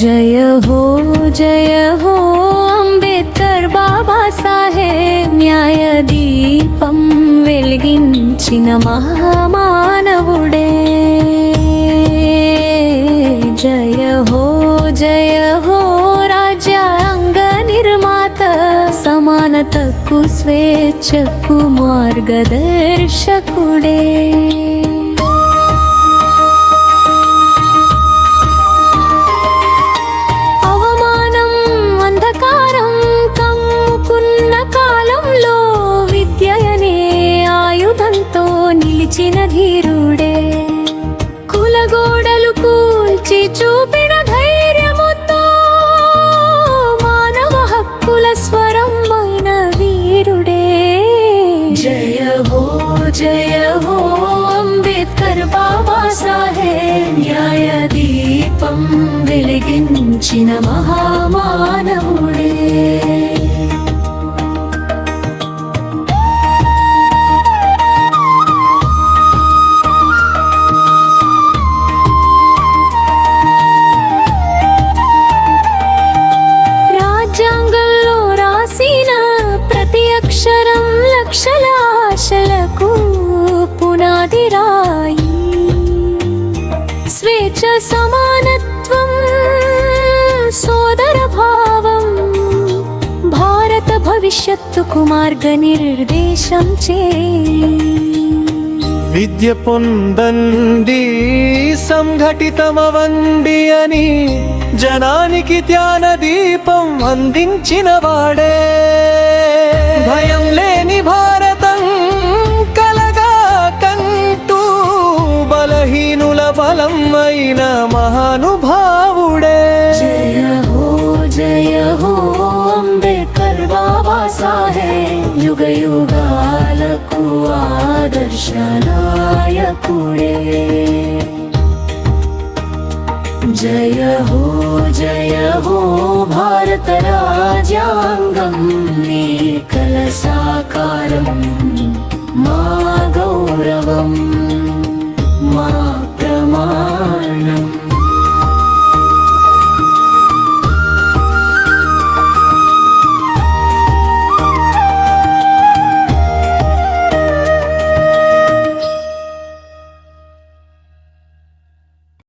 जय हो अंबेडकर बाबा साहेब न्यायदीपं వెలిగించిన మహామానవుడే జయ హో రాజ్యాంగ నిర్మాత సమానతకు స్వేచ్ఛకు మార్గదర్శకుడే నిలిచిన ధీరుడే కులగోడలు కూల్చి చూపిన ధైర్యముతో మానవ హక్కుల స్వరం అయిన వీరుడే జయ హో అంబేద్కర్ బాబా సాహెబ్ న్యాయ దీపం వెలిగించిన మహామానవుడే లక్షల ఆశలకు పునాది రాయి స్వేచ్ఛ సమానత్వం సోదర భావం భారత భవిష్యత్తుకు మార్గనిర్దేశం చేయి విద్య పొందండి సంఘటితమవండి అని జనానికి ధ్యాన దీపం అందించిన వాడే భయం లేని భారతం కలగా కంటూ బలహీనుల బలం అయిన మహానుభావుడే జయ హో అంబేద్కర్ బాబా సాహెబ్ యుగ యుగాలకు ఆదర్శ నాయకుడే జయ హో భారత రాజ్యాంగం నీ కల సాకారం మా గౌరవం